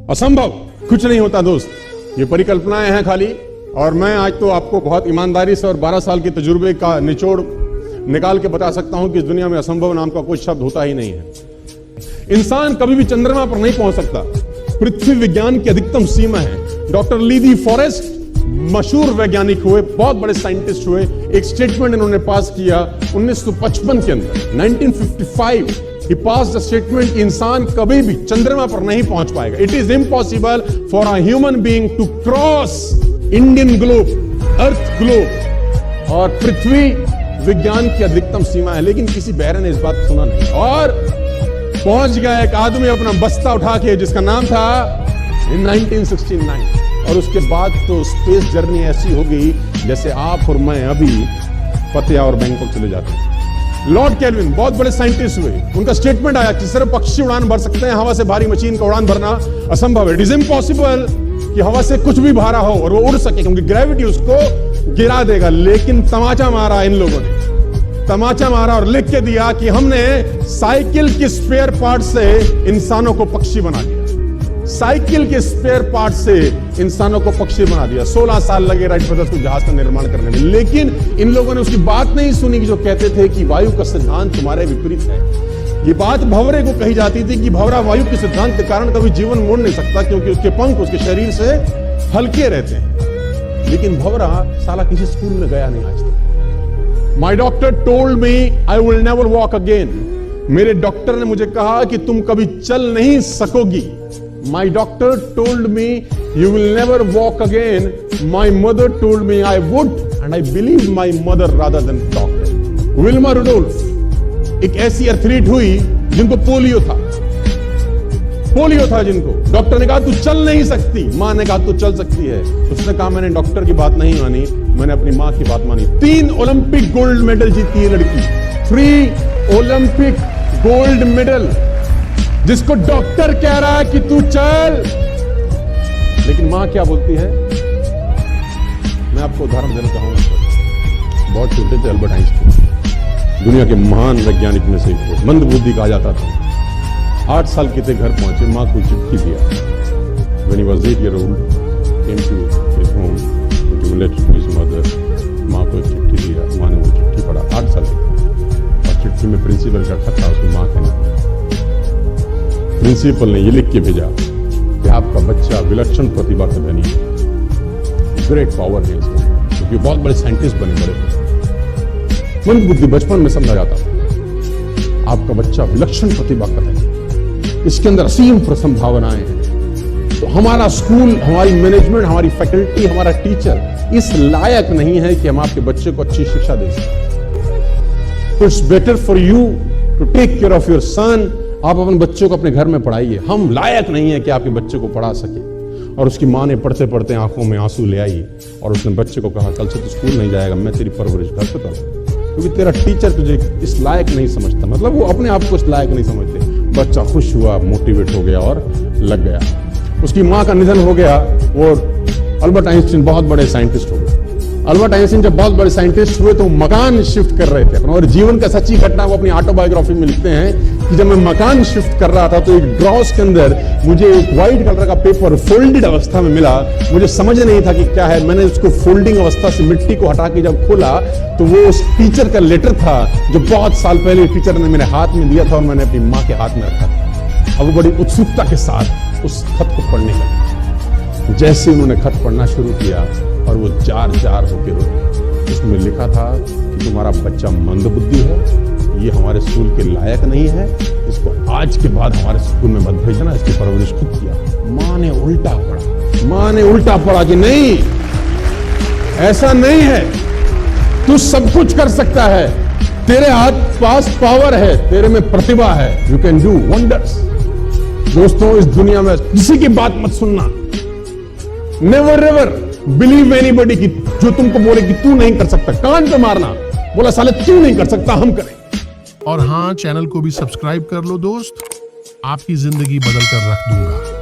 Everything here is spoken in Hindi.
असंभव कुछ नहीं होता दोस्त, ये परिकल्पनाएं हैं खाली। और मैं आज तो आपको बहुत ईमानदारी से और 12 साल के तजुर्बे का निचोड़ निकाल के बता सकता हूं कि इस दुनिया में असंभव नाम का कोई शब्द होता ही नहीं है। इंसान कभी भी चंद्रमा पर नहीं पहुंच सकता, पृथ्वी विज्ञान की अधिकतम सीमा है। डॉक्टर लीदी फॉरेस्ट मशहूर वैज्ञानिक हुए, बहुत बड़े साइंटिस्ट हुए। एक स्टेटमेंट इन्होंने पास किया 1955 के अंदर, 1955 he passed the statement कि इंसान कभी भी चंद्रमा पर नहीं पहुंच पाएगा। It is impossible for a human being to cross Indian globe, earth globe. और पृथ्वी विज्ञान की अधिकतम सीमा है, लेकिन किसी बहरे ने इस बात को सुना नहीं। और पहुंच गया एक आदमी अपना बस्ता उठा के, जिसका नाम था in 1969। और उसके बाद तो स्पेस जर्नी ऐसी हो गई जैसे आप और मैं अभी पतिया और बैंकॉक चले जाते हैं। लॉर्ड केल्विन बहुत बड़े साइंटिस्ट हुए, उनका स्टेटमेंट आया कि सिर्फ पक्षी उड़ान भर सकते हैं, हवा से भारी मशीन का उड़ान भरना असंभव है। इट इज इम्पॉसिबल कि हवा से कुछ भी भारा हो और वो उड़ सके, क्योंकि ग्रेविटी उसको गिरा देगा। लेकिन तमाचा मारा इन लोगों ने, तमाचा मारा और लिख के दिया कि हमने साइकिल के स्पेयर पार्ट से इंसानों को पक्षी बना दिया। साइकिल के स्पेयर पार्ट से इंसानों को पक्षी बना दिया। 16 साल लगे राइट ब्रदर्स को जहाज का निर्माण करने में, लेकिन इन लोगों ने उसकी बात नहीं सुनी कि जो कहते थे कि वायु का सिद्धांत तुम्हारे विपरीत है। ये बात भंवरे को कही जाती थी कि भंवरा वायु के सिद्धांत के कारण कभी जीवन मोड़ नहीं सकता, क्योंकि उसके पंख उसके शरीर से हल्के रहते हैं। लेकिन भंवरा साला किसी स्कूल में गया नहीं आज तक। माई doctor told me I will never walk again. मेरे डॉक्टर ने मुझे कहा कि तुम कभी चल नहीं सकोगी। My doctor told me you will never walk again. My mother told me I would, and I believed my mother rather than doctor. Wilma Rudolph एक ऐसी एथलीट हुई जिनको पोलियो था जिनको डॉक्टर ने कहा तू चल नहीं सकती, मां ने कहा तू चल सकती है। उसने कहा मैंने डॉक्टर की बात नहीं मानी, मैंने अपनी मां की बात मानी। 3 ओलंपिक गोल्ड मेडल जीती है लड़की, 3 ओलंपिक गोल्ड मेडल, जिसको डॉक्टर कह रहा है कि तू चल। लेकिन मां क्या बोलती है? मैं आपको उदाहरण देना चाहूंगा। बहुत छोटे थे अल्बर्ट आइंस्टीन, दुनिया के महान वैज्ञानिक में से एक, मंदबुद्धि कहा जाता था। 8 साल के थे, घर पहुंचे, मां को चिट्ठी दिया। When he was 8 years old, came to his home to give a letter to his mother। मां को एक चिट्ठी दिया, मां ने वो चिट्ठी पढ़ा। 8 साल के थे और चिट्ठी में प्रिंसिपल का खत था, उसकी मां के नाम। प्रिंसिपल ने ये लिख के भेजा कि आपका बच्चा विलक्षण प्रतिभा का धनी है, ग्रेट पावर है इसका, क्योंकि बहुत बड़े साइंटिस्ट बने, बड़े मंदबुद्धि बचपन में समझा जाता था। आपका बच्चा विलक्षण प्रतिभा का धनी है, इसके अंदर असीम संभावनाएं हैं। तो हमारा स्कूल, हमारी मैनेजमेंट, हमारी फैकल्टी, हमारा टीचर इस लायक नहीं है कि हम आपके बच्चे को अच्छी शिक्षा दे सकें। It's better for you to take care of your son. आप अपने बच्चों को अपने घर में पढ़ाइए, हम लायक नहीं है कि आपके बच्चे को पढ़ा सके। और उसकी मां ने पढ़ते पढ़ते आंखों में आंसू ले आई और उसने बच्चे को कहा कल से तो स्कूल नहीं जाएगा, मैं तेरी परवरिश घर पे करूंगा, क्योंकि तेरा टीचर तुझे इस लायक नहीं समझता। मतलब वो अपने आप को इस लायक नहीं समझते। बच्चा खुश हुआ, मोटिवेट हो गया और लग गया। उसकी मां का निधन हो गया। वो अल्बर्ट आइंस्टीन बहुत बड़े साइंटिस्ट हो गए। अल्बर्ट आइंस्टीन जब बहुत बड़े साइंटिस्ट हुए तो मकान शिफ्ट कर रहे थे अपना, और जीवन का सच्ची घटना वो अपनी ऑटोबायोग्राफी में लिखते हैं कि जब मैं मकान शिफ्ट कर रहा था तो एक ड्रॉस के अंदर मुझे एक व्हाइट कलर का पेपर फोल्डेड अवस्था में मिला। मुझे समझ नहीं था कि क्या है। मैंने उसको फोल्डिंग अवस्था से मिट्टी को हटा के जब खोला तो वो उस टीचर का लेटर था जो बहुत साल पहले टीचर ने मेरे हाथ में दिया था और मैंने अपनी माँ के हाथ में रखा था। अब वो बड़ी उत्सुकता के साथ उस खत को पढ़ने लगे। जैसे उन्होंने खत पढ़ना शुरू किया और वो जार जार होकर रोए। उसमें लिखा था कि तुम्हारा बच्चा मंदबुद्धि है, ये हमारे स्कूल के लायक नहीं है, इसको आज के बाद हमारे स्कूल में मत भेजना, इसकी परवरिश खुद किया। मां ने उल्टा पढ़ा कि नहीं, ऐसा नहीं है, तू सब कुछ कर सकता है, तेरे हाथ पास पावर है, तेरे में प्रतिभा है, यू कैन डू वंडर्स। दोस्तों, इस दुनिया में किसी की बात मत सुनना। नेवर एवर बिलीव एनीबॉडी की जो तुमको बोले कि तू नहीं कर सकता। कान पे मारना, बोला साले तू नहीं कर सकता, हम करें। और हाँ, चैनल को भी सब्सक्राइब कर लो दोस्त, आपकी जिंदगी बदल कर रख दूंगा।